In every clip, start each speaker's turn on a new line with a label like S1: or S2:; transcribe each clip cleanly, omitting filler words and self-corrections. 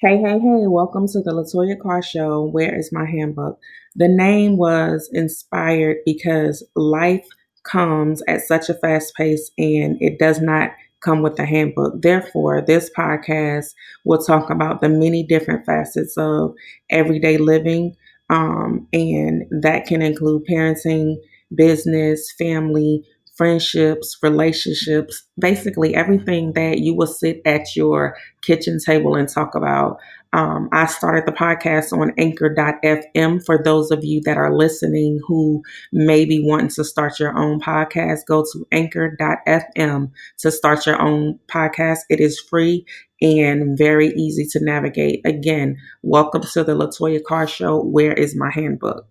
S1: Hey, welcome to the Latoya Carr Show. Where is my handbook? The name was inspired because life comes at such a fast pace and it does not come with a handbook. Therefore, this podcast will talk about the many different facets of everyday living, and that can include parenting, business, family, friendships, relationships, basically everything that you will sit at your kitchen table and talk about. I started the podcast on anchor.fm. For those of you that are listening who may be wanting to start your own podcast, go to anchor.fm to start your own podcast. It is free and very easy to navigate. Again, welcome to the Latoya Carr Show. Where is my handbook?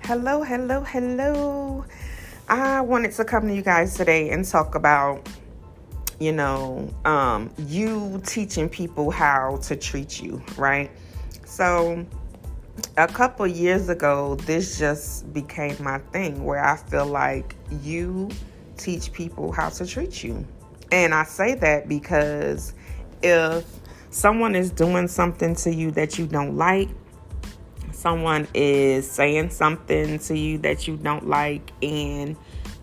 S1: Hello. I wanted to come to you guys today and talk about you teaching people how to treat you, right? So a couple years ago, this just became my thing where I feel like you teach people how to treat you. And I say that because if someone is doing something to you that you don't like, someone is saying something to you that you don't like, and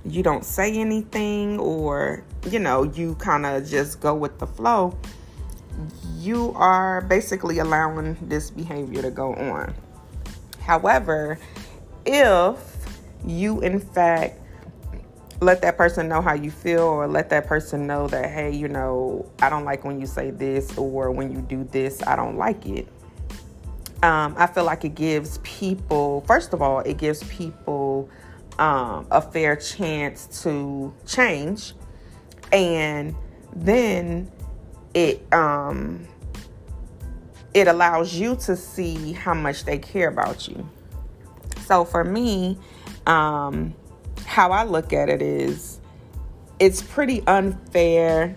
S1: you don't say anything, or you kind of just go with the flow, you are basically allowing this behavior to go on. However, if you in fact let that person know how you feel, or let that person know that, hey, I don't like when you say this, or when you do this, I don't like it. I feel like it gives people, first of all, it gives people a fair chance to change, and then it allows you to see how much they care about you. So for me, how I look at it is, it's pretty unfair.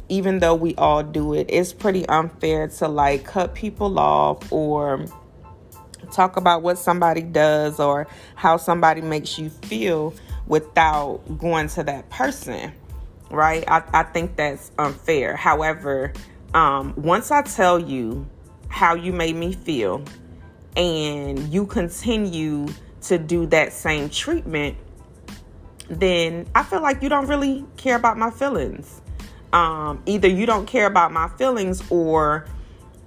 S1: Even though we all do it, it's pretty unfair to cut people off or talk about what somebody does or how somebody makes you feel without going to that person, right? I think that's unfair. However, once I tell you how you made me feel and you continue to do that same treatment, then I feel like you don't really care about my feelings. Either you don't care about my feelings, or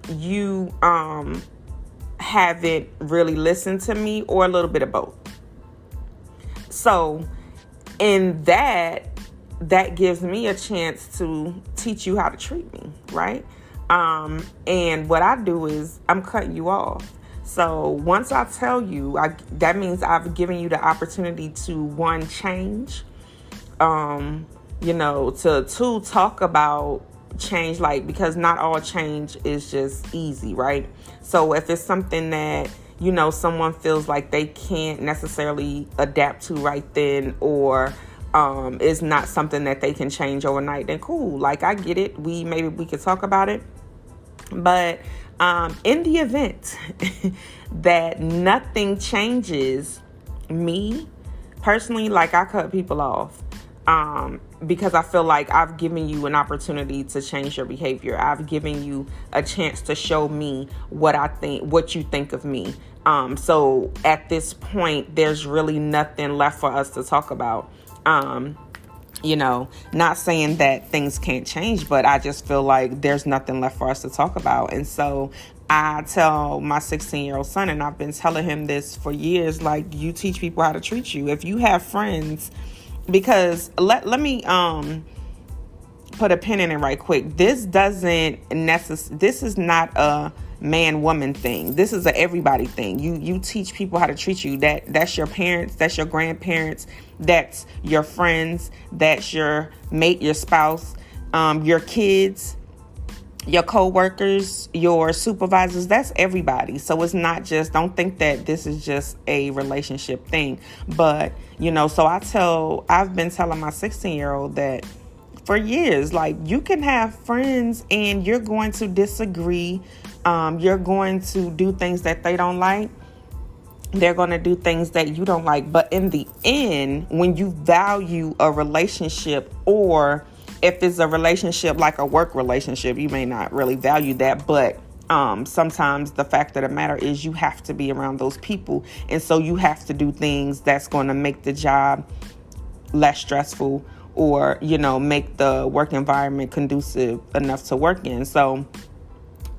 S1: you haven't really listened to me, or a little bit of both. So in that gives me a chance to teach you how to treat me, right? And what I do is I'm cutting you off. So once I tell you, that means I've given you the opportunity to, one, change, to talk about change, because not all change is just easy, right? So if it's something that, someone feels like they can't necessarily adapt to right then, or is not something that they can change overnight, then cool. I get it. Maybe we could talk about it. But in the event that nothing changes, me personally, I cut people off. Because I feel like I've given you an opportunity to change your behavior. I've given you a chance to show me what you think of me. So at this point, there's really nothing left for us to talk about. Not saying that things can't change, but I just feel like there's nothing left for us to talk about. And so I tell my 16-year-old son, and I've been telling him this for years, you teach people how to treat you. If you have friends, because let me put a pin in it right quick. This is not a man-woman thing. This is a everybody thing. You teach people how to treat you. That's your parents, that's your grandparents, that's your friends, that's your mate, your spouse, your kids, your co-workers, your supervisors. That's everybody. So it's not just, don't think that this is just a relationship thing. But so I've been telling my 16-year-old that for years, you can have friends and you're going to disagree. You're going to do things that they don't like. They're going to do things that you don't like. But in the end, when you value a relationship, or if it's a relationship like a work relationship, you may not really value that. But sometimes the fact of the matter is you have to be around those people. And so you have to do things that's going to make the job less stressful, or, make the work environment conducive enough to work in. So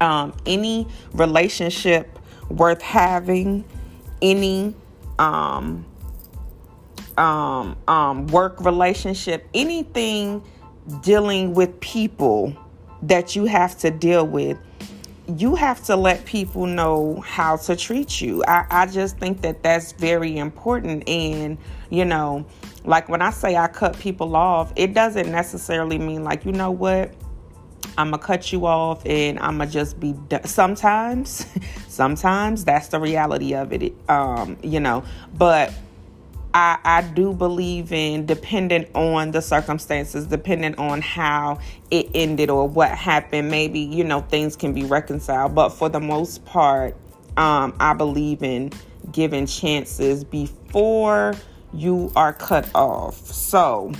S1: any relationship worth having, any work relationship, anything dealing with people that you have to deal with, you have to let people know how to treat you. I just think that that's very important. And, like when I say I cut people off, it doesn't necessarily mean like, you know what, I'm going to cut you off and I'm going to just be done. Sometimes that's the reality of it, but I do believe in, dependent on the circumstances, dependent on how it ended or what happened, maybe, things can be reconciled. But for the most part, I believe in giving chances before you are cut off. So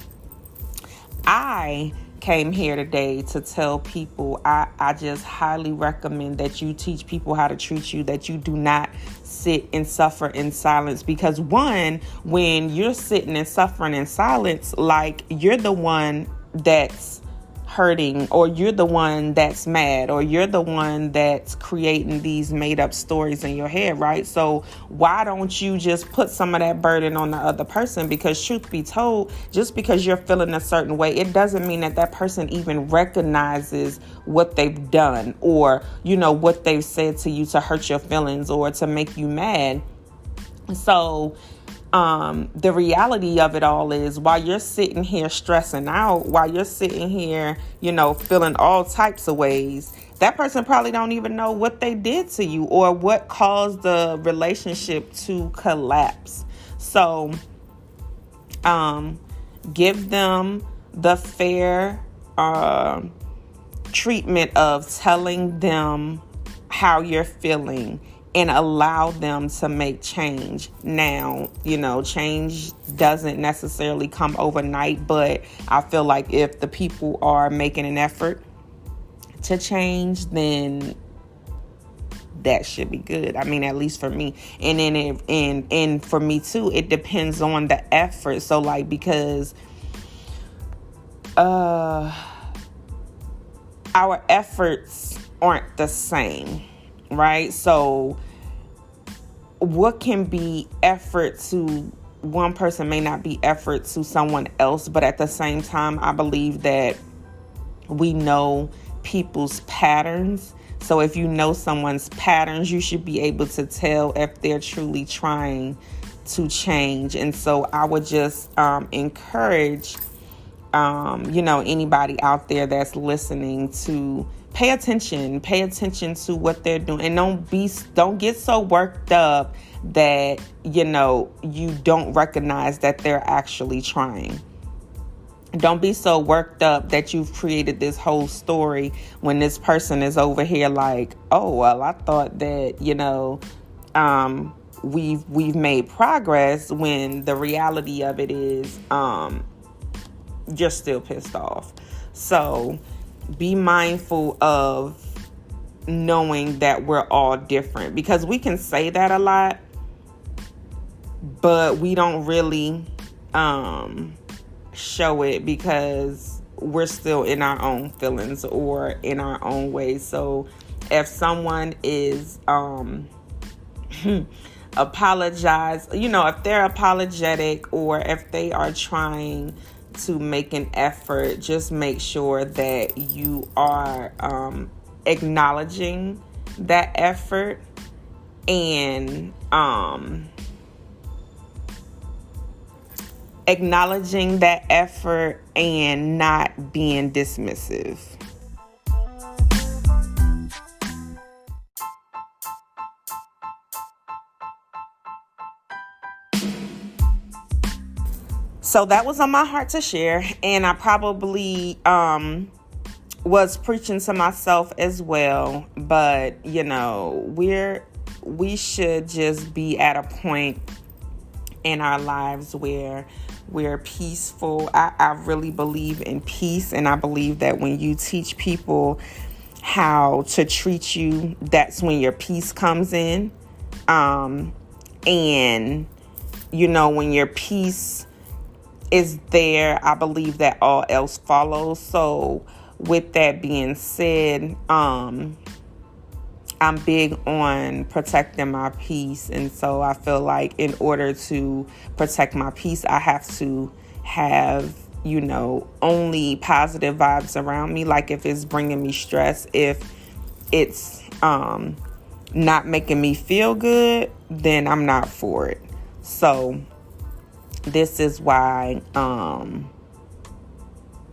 S1: I came here today to tell people I just highly recommend that you teach people how to treat you, that you do not sit and suffer in silence. Because one, when you're sitting and suffering in silence, like you're the one that's hurting, or you're the one that's mad, or you're the one that's creating these made up stories in your head, right? So why don't you just put some of that burden on the other person? Because truth be told, just because you're feeling a certain way, it doesn't mean that person even recognizes what they've done, or, what they've said to you to hurt your feelings or to make you mad. So the reality of it all is, while you're sitting here stressing out, while you're sitting here, feeling all types of ways, that person probably don't even know what they did to you or what caused the relationship to collapse. So, give them the fair, treatment of telling them how you're feeling, and allow them to make change. Now, change doesn't necessarily come overnight, but I feel like if the people are making an effort to change, then that should be good. I mean, at least for me. And then and for me too, it depends on the effort. So like, because our efforts aren't the same, right? So what can be effort to one person may not be effort to someone else. But at the same time, I believe that we know people's patterns. So if you know someone's patterns, you should be able to tell if they're truly trying to change. And so I would just encourage, anybody out there that's listening to pay attention to what they're doing, and don't get so worked up that, you don't recognize that they're actually trying. Don't be so worked up that you've created this whole story when this person is over here like, oh, well, I thought that, we've made progress, when the reality of it is, you're still pissed off. So be mindful of knowing that we're all different, because we can say that a lot, but we don't really show it, because we're still in our own feelings or in our own ways. So if someone is apologize, if they're apologetic, or if they are trying to make an effort, just make sure that you are acknowledging that effort, and not being dismissive. So that was on my heart to share, and I probably was preaching to myself as well. But we should just be at a point in our lives where we're peaceful. I really believe in peace, and I believe that when you teach people how to treat you, that's when your peace comes in. And when your peace is there, I believe that all else follows. So with that being said, I'm big on protecting my peace. And so I feel like in order to protect my peace, I have to have, only positive vibes around me. Like if it's bringing me stress, if it's not making me feel good, then I'm not for it. So this is why,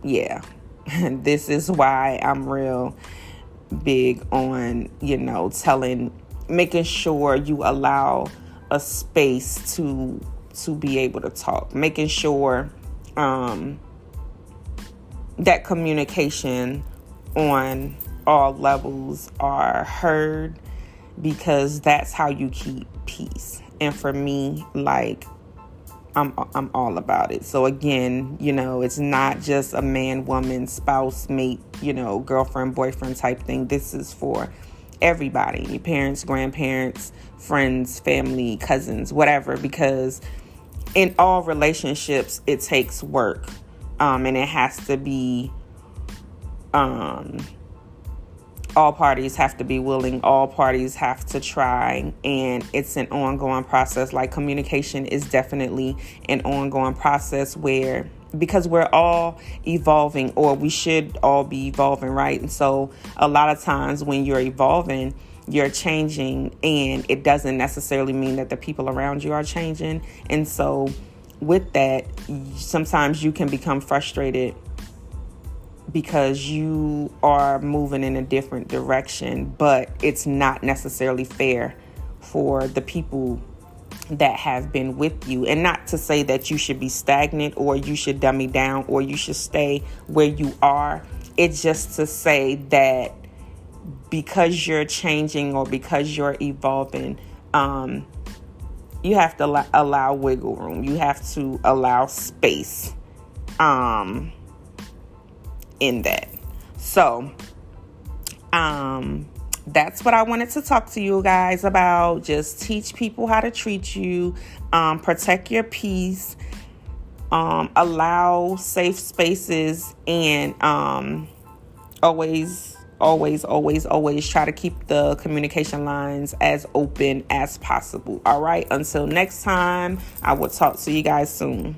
S1: this is why I'm real big on, making sure you allow a space to be able to talk, making sure that communication on all levels are heard, because that's how you keep peace. And for me, like, I'm all about it. So again, it's not just a man, woman, spouse, mate, girlfriend, boyfriend type thing. This is for everybody, your parents, grandparents, friends, family, cousins, whatever, because in all relationships, it takes work. And it has to be, all parties have to be willing. All parties have to try. And it's an ongoing process. Like, communication is definitely an ongoing process because we're all evolving, or we should all be evolving, right? And so a lot of times when you're evolving, you're changing, and it doesn't necessarily mean that the people around you are changing. And so with that, sometimes you can become frustrated because you are moving in a different direction, but it's not necessarily fair for the people that have been with you. And not to say that you should be stagnant, or you should dummy down, or you should stay where you are. It's just to say that because you're changing, or because you're evolving, you have to allow wiggle room. You have to allow space in that. So that's what I wanted to talk to you guys about. Just teach people how to treat you, protect your peace, allow safe spaces, and always try to keep the communication lines as open as possible. All right, until next time, I will talk to you guys soon.